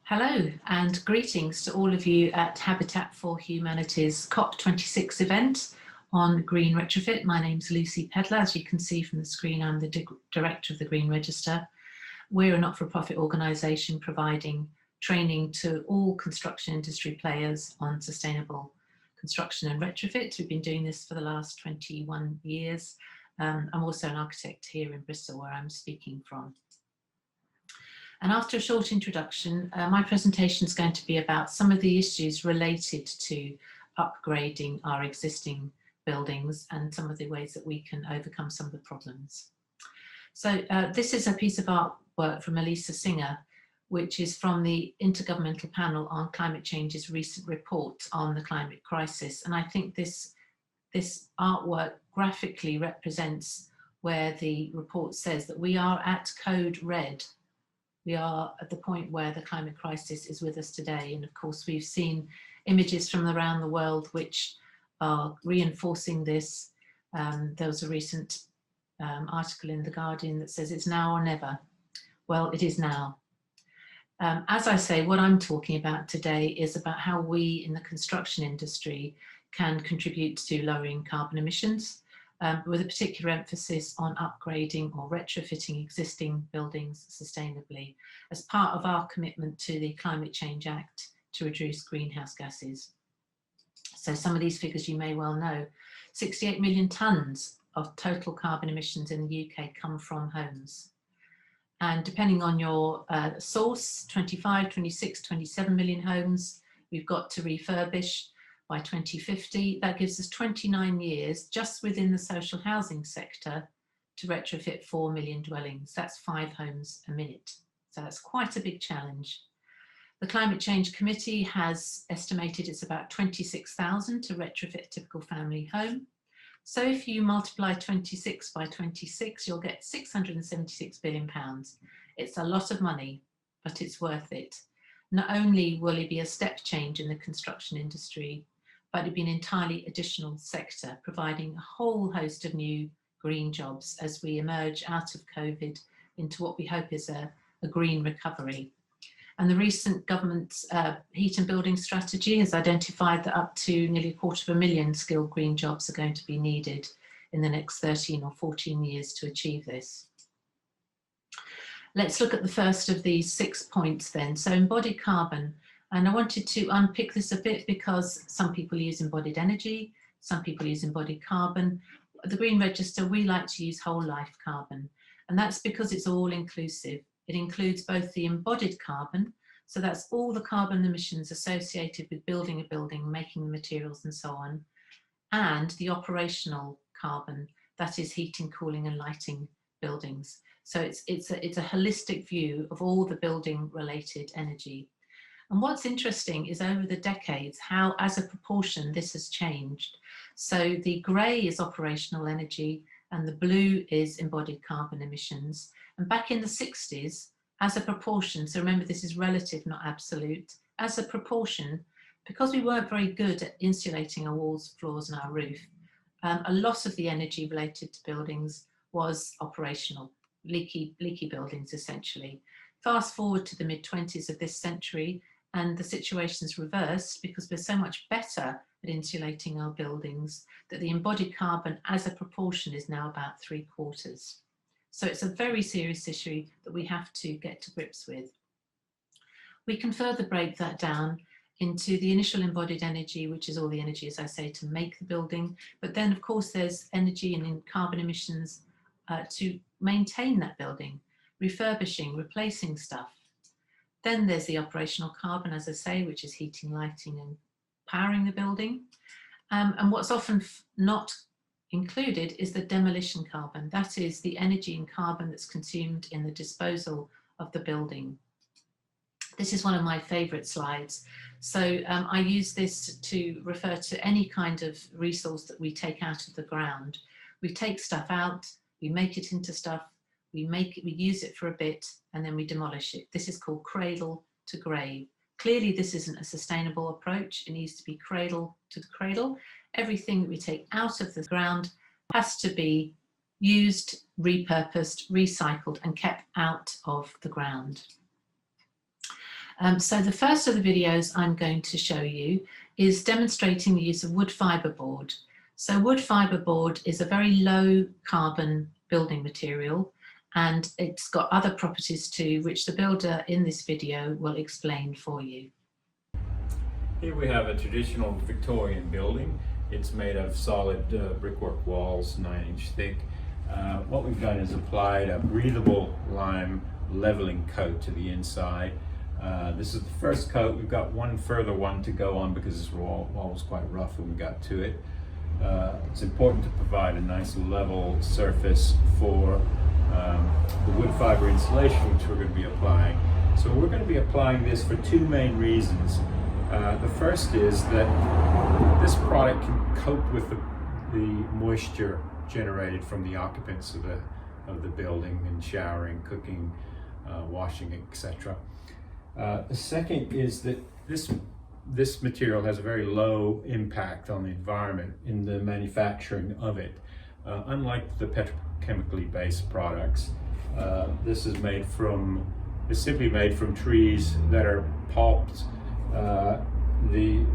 Hello and greetings to all of you at Habitat for Humanity's COP26 event on Green Retrofit. My name's Lucy Pedler. As you can see from the screen, I'm the Director of the Green Register. We're a not-for-profit organisation providing training to all construction industry players on sustainable construction and retrofit. We've been doing this for the last 21 years. I'm also an architect here in Bristol, where I'm speaking from. And after a short introduction, my presentation is going to be about some of the issues related to upgrading our existing buildings and some of the ways that we can overcome some of the problems. So this is a piece of artwork from Elisa Singer, which is from the Intergovernmental Panel on Climate Change's recent report on the climate crisis. And I think this artwork graphically represents where the report says that we are at code red. We are at the point where the climate crisis is with us today. And of course, we've seen images from around the world which are reinforcing this. There was a recent article in The Guardian that says it's now or never. Well, it is now. As I say, what I'm talking about today is about how we in the construction industry can contribute to lowering carbon emissions, with a particular emphasis on upgrading or retrofitting existing buildings sustainably as part of our commitment to the Climate Change Act to reduce greenhouse gases. So some of these figures you may well know. 68 million tonnes of total carbon emissions in the UK come from homes. And depending on your source, 25, 26, 27 million homes we've got to refurbish by 2050. That gives us 29 years just within the social housing sector to retrofit 4 million dwellings. That's 5 homes a minute. So that's quite a big challenge. The Climate Change Committee has estimated it's about 26,000 to retrofit a typical family home. So if you multiply 26 by 26, you'll get £676 billion. It's a lot of money, but it's worth it. Not only will it be a step change in the construction industry, but it'd be an entirely additional sector, providing a whole host of new green jobs as we emerge out of COVID into what we hope is a green recovery. And the recent government's heat and building strategy has identified that up to nearly 250,000 skilled green jobs are going to be needed in the next 13 or 14 years to achieve this. Let's look at the first of these 6 points then. So embodied carbon. And I wanted to unpick this a bit because some people use embodied energy, some people use embodied carbon. At the Green Register, we like to use whole life carbon. And that's because it's all inclusive. It includes both the embodied carbon, so that's all the carbon emissions associated with building a building, making the materials and so on, and the operational carbon, that is heating, cooling and lighting buildings. So it's a holistic view of all the building related energy. And what's interesting is over the decades, how as a proportion this has changed. So the grey is operational energy and the blue is embodied carbon emissions. And back in the 60s, as a proportion, so remember this is relative, not absolute, as a proportion, because we weren't very good at insulating our walls, floors and our roof, a lot of the energy related to buildings was operational, leaky buildings essentially. Fast forward to the mid-20s of this century, and the situation's reversed because we're so much better at insulating our buildings that the embodied carbon as a proportion is now about 3/4. So it's a very serious issue that we have to get to grips with. We can further break that down into the initial embodied energy, which is all the energy, as I say, to make the building. But then, of course, there's energy and carbon emissions to maintain that building, refurbishing, replacing stuff. Then there's the operational carbon, as I say, which is heating, lighting and powering the building. And what's often not included is the demolition carbon. That is the energy and carbon that's consumed in the disposal of the building. This is one of my favourite slides. So I use this to refer to any kind of resource that we take out of the ground. We take stuff out, we make it into stuff, we use it for a bit, and then we demolish it. This is called cradle to grave. Clearly, this isn't a sustainable approach. It needs to be cradle to cradle. Everything that we take out of the ground has to be used, repurposed, recycled, and kept out of the ground. So the first of the videos I'm going to show you is demonstrating the use of wood fibre board. So wood fibre board is a very low carbon building material, and it's got other properties too, which the builder in this video will explain for you. Here we have a traditional Victorian building. It's made of solid brickwork walls, 9-inch thick. What we've done is applied a breathable lime leveling coat to the inside. This is the first coat. We've got one further one to go on because this wall was quite rough when we got to it. It's important to provide a nice level surface for the wood fibre insulation which we're going to be applying. So we're going to be applying this for two main reasons. The first is that this product can cope with the moisture generated from the occupants of the building in showering, cooking, washing, etc. The second is that this material has a very low impact on the environment in the manufacturing of it. Unlike the petrochemically based products, this is simply made from trees that are pulped. The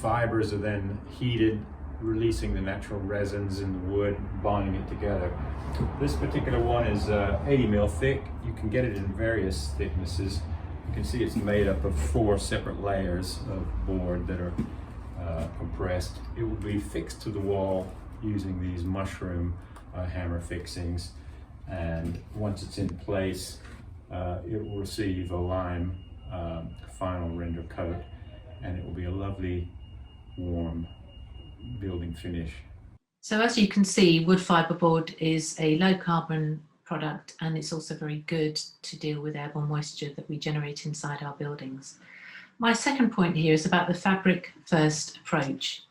fibers are then heated, releasing the natural resins in the wood, bonding it together. This particular one is 80 mil thick. You can get it in various thicknesses. You can see it's made up of 4 separate layers of board that are compressed. It will be fixed to the wall using these mushroom hammer fixings, and once it's in place, it will receive a lime final render coat, and it will be a lovely warm building finish. So as you can see, wood fibre board is a low carbon product, and it's also very good to deal with airborne moisture that we generate inside our buildings. My second point here is about the fabric first approach.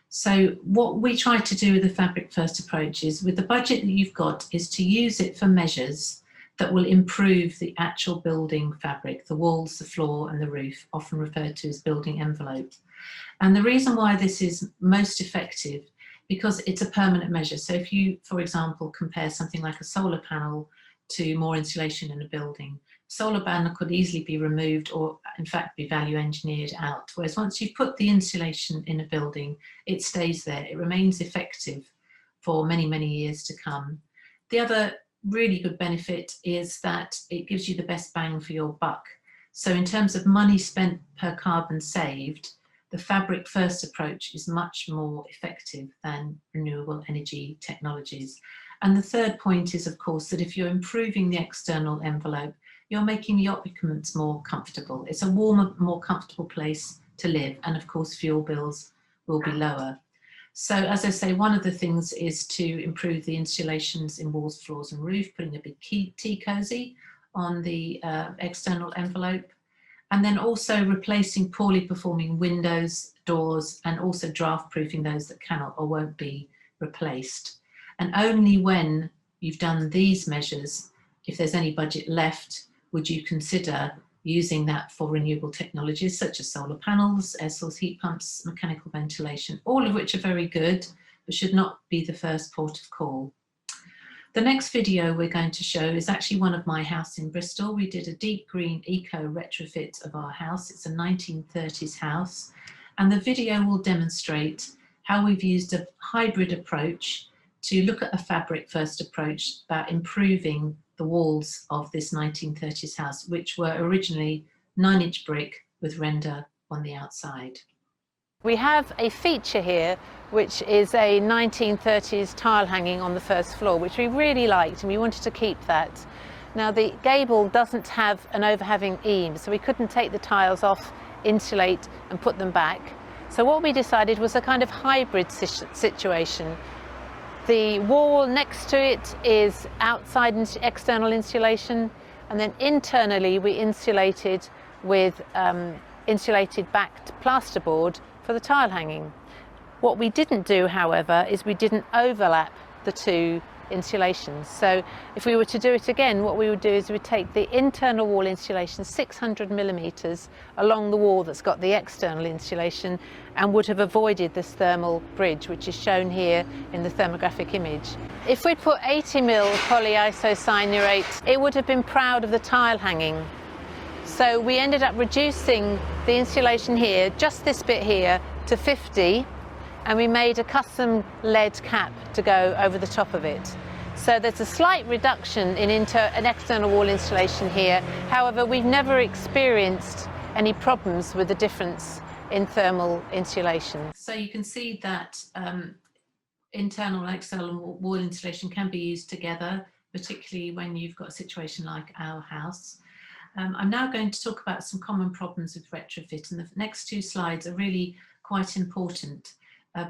So what we try to do with the fabric first approach is, with the budget that you've got, is to use it for measures that will improve the actual building fabric, the walls, the floor and the roof, often referred to as building envelope. And the reason why this is most effective, because it's a permanent measure. So if you, for example, compare something like a solar panel to more insulation in a building, solar panel could easily be removed or in fact be value engineered out. Whereas once you put the insulation in a building, it stays there. It remains effective for many, many years to come. The other really good benefit is that it gives you the best bang for your buck. So in terms of money spent per carbon saved, the fabric first approach is much more effective than renewable energy technologies. And the third point is, of course, that if you're improving the external envelope, you're making the occupants more comfortable. It's a warmer, more comfortable place to live. And of course, fuel bills will be lower. So as I say, one of the things is to improve the insulations in walls, floors and roof, putting a big tea cozy on the external envelope. And then also replacing poorly performing windows, doors, and also draft proofing those that cannot or won't be replaced. And only when you've done these measures, if there's any budget left, would you consider using that for renewable technologies such as solar panels, air source heat pumps, mechanical ventilation, all of which are very good, but should not be the first port of call. The next video we're going to show is actually one of my house in Bristol. We did a deep green eco retrofit of our house. It's a 1930s house, and the video will demonstrate how we've used a hybrid approach to look at a fabric first approach about improving the walls of this 1930s house, which were originally 9-inch brick with render on the outside. We have a feature here which is a 1930s tile hanging on the first floor, which we really liked and we wanted to keep that. Now the gable doesn't have an overhanging eave, so we couldn't take the tiles off, insulate and put them back. So what we decided was a kind of hybrid situation. The wall next to it is outside external insulation, and then internally we insulated with insulated backed plasterboard for the tile hanging. What we didn't do, however, is we didn't overlap the two insulations. So if we were to do it again, what we would do is we'd take the internal wall insulation 600 millimeters along the wall that's got the external insulation, and would have avoided this thermal bridge, which is shown here in the thermographic image. If we'd put 80 mil polyisocyanurate, it would have been proud of the tile hanging. So we ended up reducing the insulation here, just this bit here, to 50, and we made a custom lead cap to go over the top of it. So there's a slight reduction in an external wall insulation here. However, we've never experienced any problems with the difference in thermal insulation. So you can see that internal and external wall insulation can be used together, particularly when you've got a situation like our house. I'm now going to talk about some common problems with retrofit, and the next two slides are really quite important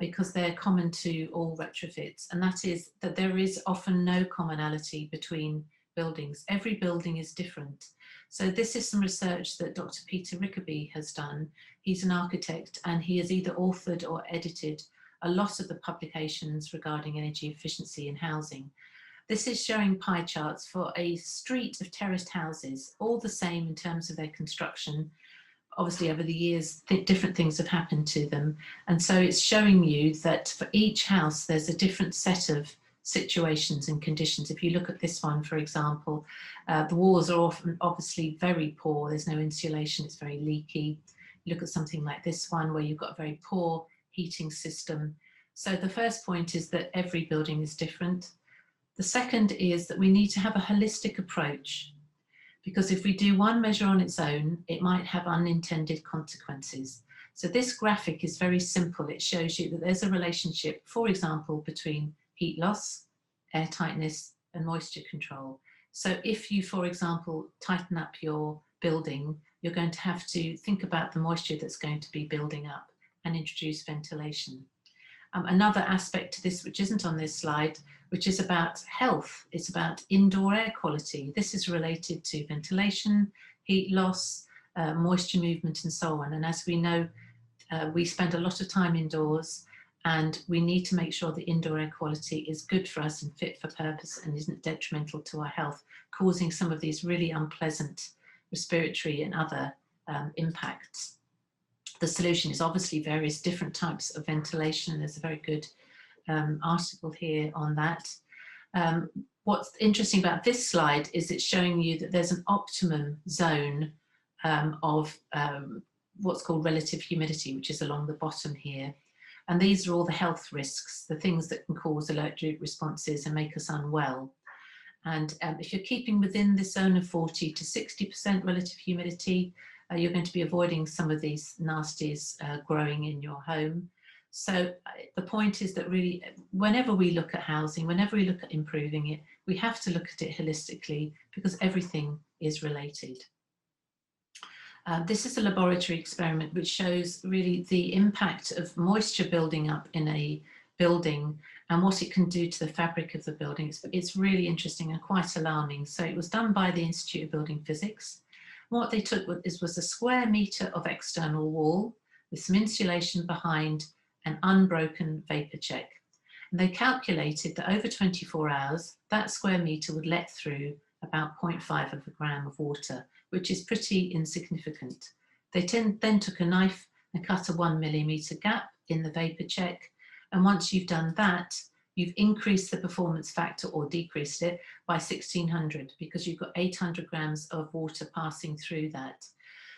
because they're common to all retrofits, and that is that there is often no commonality between buildings. Every building is different. So this is some research that Dr. Peter Rickaby has done. He's an architect, and he has either authored or edited a lot of the publications regarding energy efficiency in housing. This is showing pie charts for a street of terraced houses, all the same in terms of their construction. Obviously, over the years, different things have happened to them. And so it's showing you that for each house, there's a different set of situations and conditions. If you look at this one, for example, the walls are often obviously very poor. There's no insulation, it's very leaky. You look at something like this one where you've got a very poor heating system. So the first point is that every building is different. The second is that we need to have a holistic approach, because if we do one measure on its own, it might have unintended consequences. So this graphic is very simple. It shows you that there's a relationship, for example, between heat loss, air tightness, and moisture control. So if you, for example, tighten up your building, you're going to have to think about the moisture that's going to be building up and introduce ventilation. Another aspect to this, which isn't on this slide, which is about health, it's about indoor air quality. This is related to ventilation, heat loss, moisture movement, and so on. And as we know, we spend a lot of time indoors, and we need to make sure the indoor air quality is good for us and fit for purpose and isn't detrimental to our health, causing some of these really unpleasant respiratory and other impacts. The solution is obviously various different types of ventilation. There's a very good article here on that. What's interesting about this slide is it's showing you that there's an optimum zone of what's called relative humidity, which is along the bottom here. And these are all the health risks, the things that can cause allergic responses and make us unwell. And if you're keeping within this zone of 40 to 60% relative humidity, you're going to be avoiding some of these nasties growing in your home. So the point is that really, whenever we look at housing, whenever we look at improving it, we have to look at it holistically because everything is related. This is a laboratory experiment which shows really the impact of moisture building up in a building and what it can do to the fabric of the building. It's really interesting and quite alarming. So it was done by the Institute of Building Physics. What they took was a square metre of external wall with some insulation behind an unbroken vapour check. And they calculated that over 24 hours, that square metre would let through about 0.5 of a gram of water, which is pretty insignificant. They then took a knife and cut a 1 millimetre gap in the vapour check. And once you've done that, you've increased the performance factor or decreased it by 1600 because you've got 800 grams of water passing through that.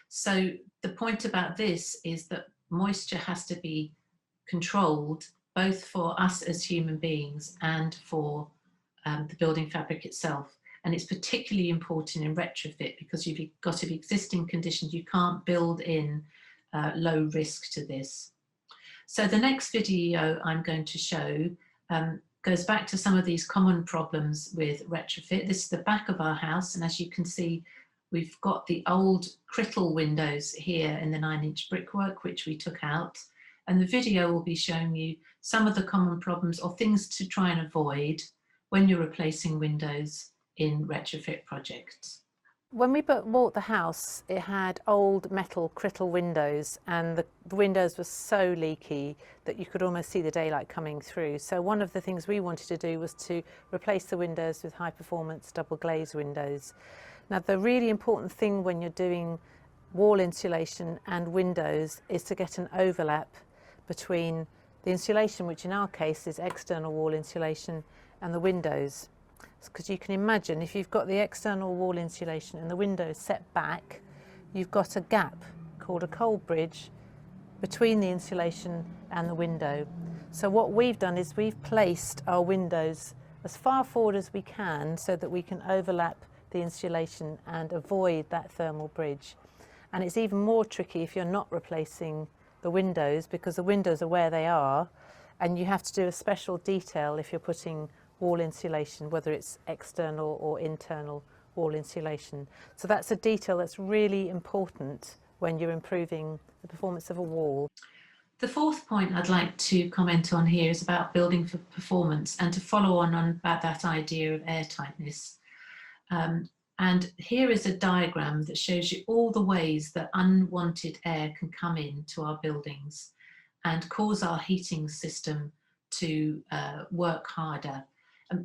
So the point about this is that moisture has to be controlled both for us as human beings and for the building fabric itself. And it's particularly important in retrofit because you've got existing conditions. You can't build in low risk to this. So the next video I'm going to show goes back to some of these common problems with retrofit. This is the back of our house, and as you can see, we've got the old crittle windows here in the 9-inch brickwork, which we took out. And the video will be showing you some of the common problems or things to try and avoid when you're replacing windows in retrofit projects. When we bought the house, it had old metal crittle windows, and the windows were so leaky that you could almost see the daylight coming through. So one of the things we wanted to do was to replace the windows with high performance double glazed windows. Now the really important thing when you're doing wall insulation and windows is to get an overlap between the insulation, which in our case is external wall insulation, and the windows. Because you can imagine if you've got the external wall insulation and the windows set back, you've got a gap called a cold bridge between the insulation and the window. So what we've done is we've placed our windows as far forward as we can so that we can overlap the insulation and avoid that thermal bridge. And it's even more tricky if you're not replacing the windows, because the windows are where they are, and you have to do a special detail if you're putting wall insulation, whether it's external or internal wall insulation. So that's a detail that's really important when you're improving the performance of a wall. The fourth point I'd like to comment on here is about building for performance, and to follow on about that idea of airtightness. And here is a diagram that shows you all the ways that unwanted air can come into our buildings and cause our heating system to work harder.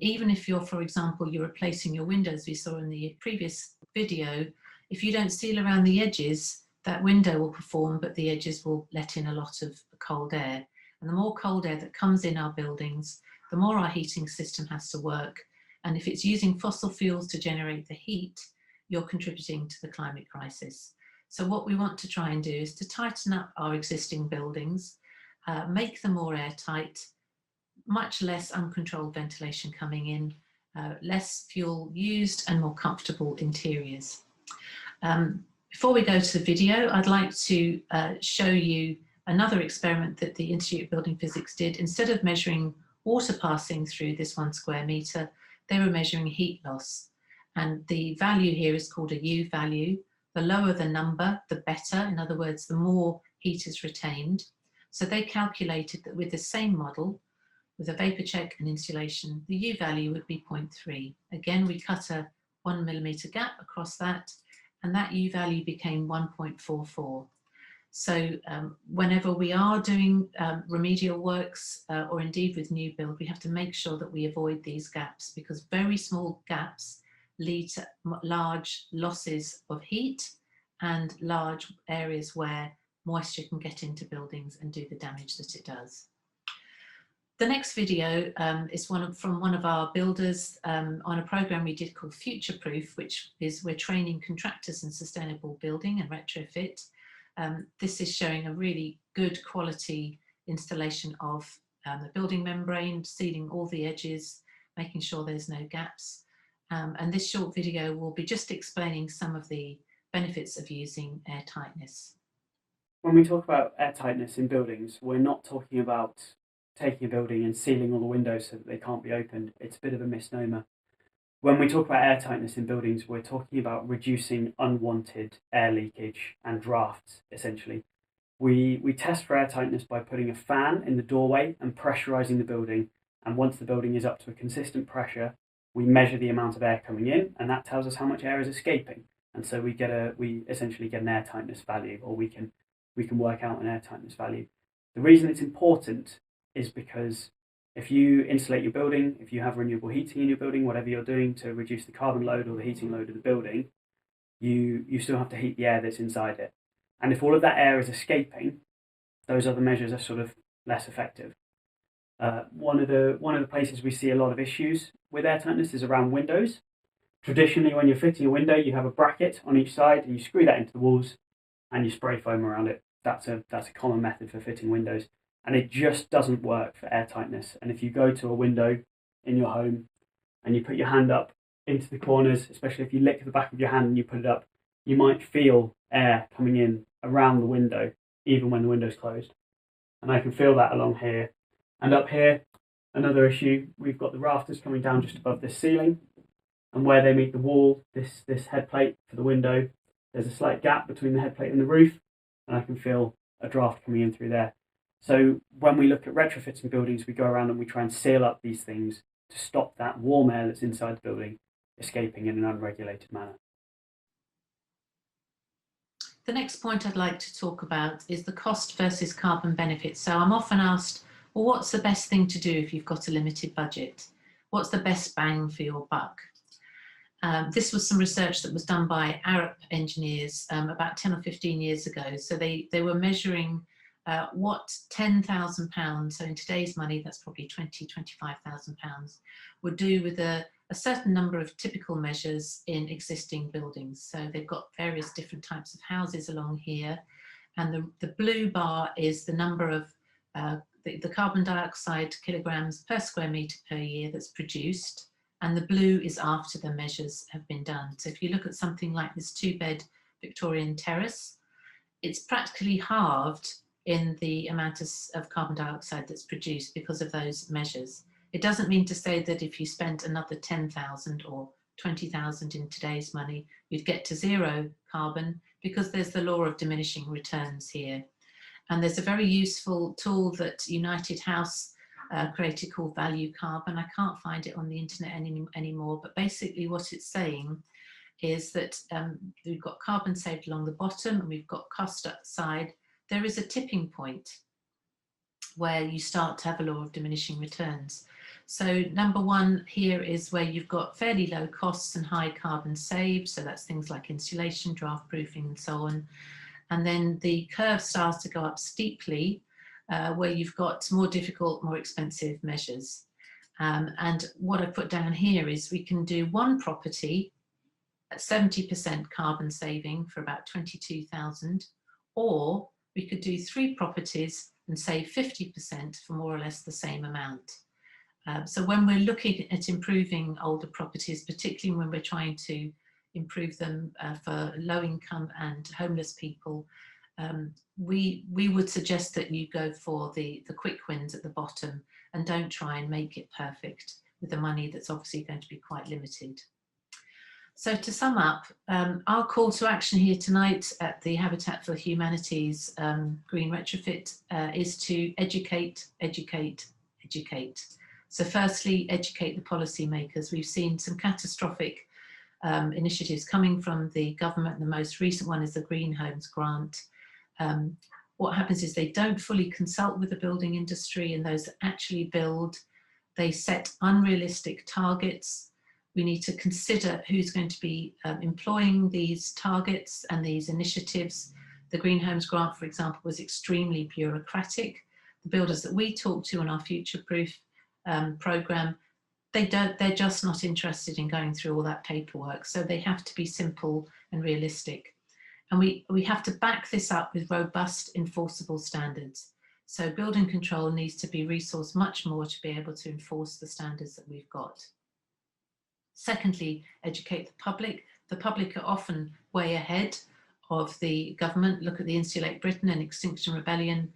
Even if you're, for example, you're replacing your windows, we saw in the previous video, if you don't seal around the edges, that window will perform, but the edges will let in a lot of cold air. And the more cold air that comes in our buildings, the more our heating system has to work. And if it's using fossil fuels to generate the heat, you're contributing to the climate crisis. So what we want to try and do is to tighten up our existing buildings, make them more airtight, much less uncontrolled ventilation coming in, less fuel used, and more comfortable interiors. Before we go to the video, I'd like to show you another experiment that the Institute of Building Physics did. Instead of measuring water passing through this 1 square metre, they were measuring heat loss. And the value here is called a U value. The lower the number, the better. In other words, the more heat is retained. So they calculated that with the same model, with a vapor check and insulation, the U value would be 0.3. Again, we cut a 1 millimetre gap across that, and that U value became 1.44. So whenever we are doing remedial works, or indeed with new build, we have to make sure that we avoid these gaps, because very small gaps lead to large losses of heat and large areas where moisture can get into buildings and do the damage that it does. The next video is from one of our builders on a program we did called Future Proof, which is we're training contractors in sustainable building and retrofit. This is showing a really good quality installation of the building membrane, sealing all the edges, making sure there's no gaps. And this short video will be just explaining some of the benefits of using air tightness. When we talk about air tightness in buildings, we're not talking about taking a building and sealing all the windows so that they can't be opened. It's a bit of a misnomer. When we talk about air tightness in buildings, we're talking about reducing unwanted air leakage and drafts, essentially. We test for air tightness by putting a fan in the doorway and pressurizing the building. And once the building is up to a consistent pressure, we measure the amount of air coming in, and that tells us how much air is escaping. And so we essentially get an air tightness value, or we can work out an air tightness value. The reason it's important is because if you insulate your building, if you have renewable heating in your building, whatever you're doing to reduce the carbon load or the heating load of the building, you still have to heat the air that's inside it. And if all of that air is escaping, those other measures are sort of less effective. One of the places we see a lot of issues with air tightness is around windows. Traditionally, when you're fitting a window, you have a bracket on each side and you screw that into the walls and you spray foam around it. That's a common method for fitting windows. And it just doesn't work for air tightness. And if you go to a window in your home and you put your hand up into the corners, especially if you lick the back of your hand and you put it up, you might feel air coming in around the window, even when the window's closed. And I can feel that along here. And up here, another issue, we've got the rafters coming down just above this ceiling. And where they meet the wall, this head plate for the window, there's a slight gap between the head plate and the roof. And I can feel a draft coming in through there. So when we look at retrofitting buildings, we go around and we try and seal up these things to stop that warm air that's inside the building escaping in an unregulated manner. The next point I'd like to talk about is the cost versus carbon benefit. So I'm often asked, well, what's the best thing to do if you've got a limited budget? What's the best bang for your buck? This was some research that was done by Arup engineers about 10 or 15 years ago. So they were measuring what £10,000, so in today's money, that's probably £20,000, £25,000, would do with a a certain number of typical measures in existing buildings. So they've got various different types of houses along here. And the blue bar is the number of the carbon dioxide kilograms per square metre per year that's produced. And the blue is after the measures have been done. So if you look at something like this 2-bed Victorian terrace, it's practically halved in the amount of carbon dioxide that's produced because of those measures. It doesn't mean to say that if you spent another 10,000 or 20,000 in today's money, you'd get to zero carbon, because there's the law of diminishing returns here. And there's a very useful tool that United House created called Value Carbon. I can't find it on the internet anymore, but basically what it's saying is that we've got carbon saved along the bottom and we've got cost at the side. There is a tipping point where you start to have a law of diminishing returns. So number one here is where you've got fairly low costs and high carbon saved. So that's things like insulation, draft proofing and so on. And then the curve starts to go up steeply where you've got more difficult, more expensive measures. And what I put down here is we can do one property at 70% carbon saving for about 22,000, or we could do 3 properties and save 50% for more or less the same amount. So when we're looking at improving older properties, particularly when we're trying to improve them for low income and homeless people, we would suggest that you go for the quick wins at the bottom and don't try and make it perfect with the money that's obviously going to be quite limited. So to sum up, our call to action here tonight at the Habitat for Humanity's Green Retrofit is to educate, educate, educate. So firstly, educate the policymakers. We've seen some catastrophic initiatives coming from the government. The most recent one is the Green Homes Grant. What happens is they don't fully consult with the building industry and those that actually build. They set unrealistic targets. We need to consider who's going to be employing these targets and these initiatives. The Green Homes Grant, for example, was extremely bureaucratic. The builders that we talk to on our Future Proof programme, they're just not interested in going through all that paperwork. So they have to be simple and realistic. And we have to back this up with robust enforceable standards. So building control needs to be resourced much more to be able to enforce the standards that we've got. Secondly, educate the public. The public are often way ahead of the government. Look at the Insulate Britain and Extinction Rebellion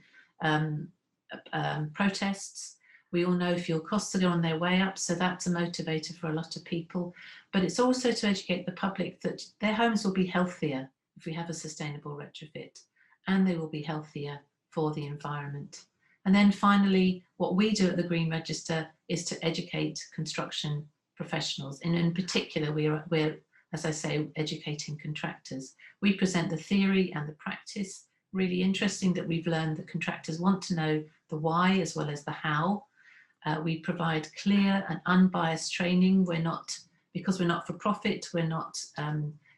protests. We all know fuel costs are on their way up, so that's a motivator for a lot of people. But it's also to educate the public that their homes will be healthier if we have a sustainable retrofit, and they will be healthier for the environment. And then finally, what we do at the Green Register is to educate construction professionals. And in particular, we're, as I say, educating contractors. We present the theory and the practice. Really interesting that we've learned that contractors want to know the why as well as the how. We provide clear and unbiased training. Because we're not for profit, we're not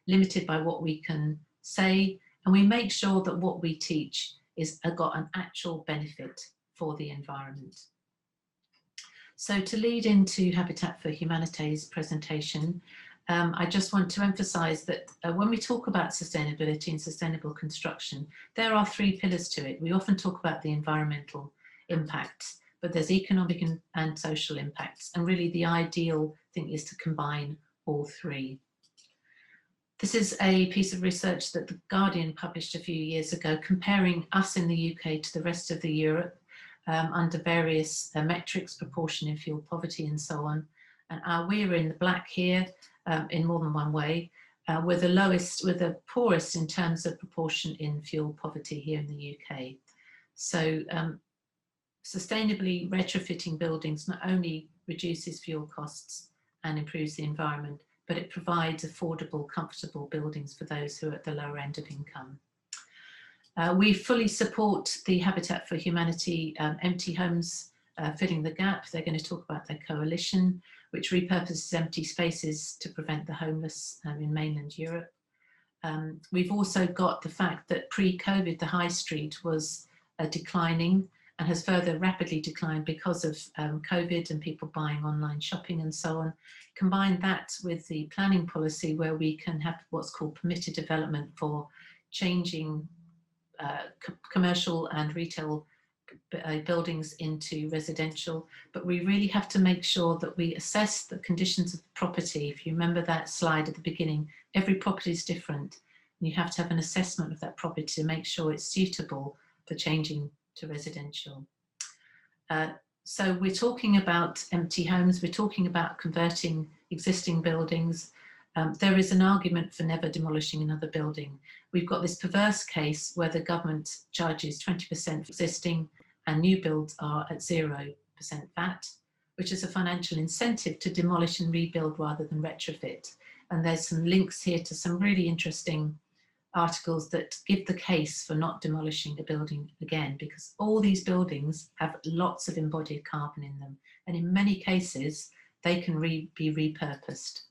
limited by what we can say. And we make sure that what we teach is got an actual benefit for the environment. So to lead into Habitat for Humanity's presentation, I just want to emphasise that when we talk about sustainability and sustainable construction, there are 3 pillars to it. We often talk about the environmental impacts, but there's economic and social impacts. And really the ideal thing is to combine all 3. This is a piece of research that The Guardian published a few years ago, comparing us in the UK to the rest of the Europe under various metrics, proportion in fuel poverty and so on. And we're in the black here in more than one way. We're the poorest in terms of proportion in fuel poverty here in the UK. So sustainably retrofitting buildings not only reduces fuel costs and improves the environment, but it provides affordable, comfortable buildings for those who are at the lower end of income. We fully support the Habitat for Humanity Empty Homes Filling the Gap. They're going to talk about their coalition, which repurposes empty spaces to prevent the homeless in mainland Europe. We've also got the fact that pre-COVID, the high street was declining, and has further rapidly declined because of COVID and people buying online shopping and so on. Combine that with the planning policy where we can have what's called permitted development for changing commercial and retail buildings into residential, but we really have to make sure that we assess the conditions of the property. If you remember that slide at the beginning, every property is different, and you have to have an assessment of that property to make sure it's suitable for changing to residential. So we're talking about empty homes, we're talking about converting existing buildings. There is an argument for never demolishing another building. We've got this perverse case where the government charges 20% for existing and new builds are at 0% VAT, which is a financial incentive to demolish and rebuild rather than retrofit. And there's some links here to some really interesting articles that give the case for not demolishing a building again, because all these buildings have lots of embodied carbon in them. And in many cases, they can be repurposed.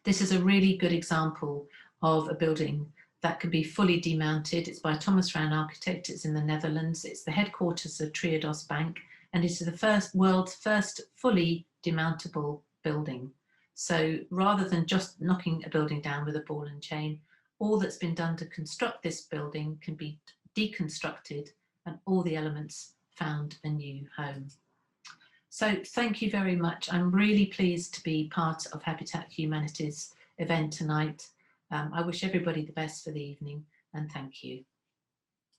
This is a really good example of a building that can be fully demounted. It's by Thomas Rauw Architect. It's in the Netherlands. It's the headquarters of Triodos Bank, and it's the world's first fully demountable building. So rather than just knocking a building down with a ball and chain, all that's been done to construct this building can be deconstructed and all the elements found a new home. So thank you very much. I'm really pleased to be part of Habitat Humanity's event tonight. I wish everybody the best for the evening, and thank you.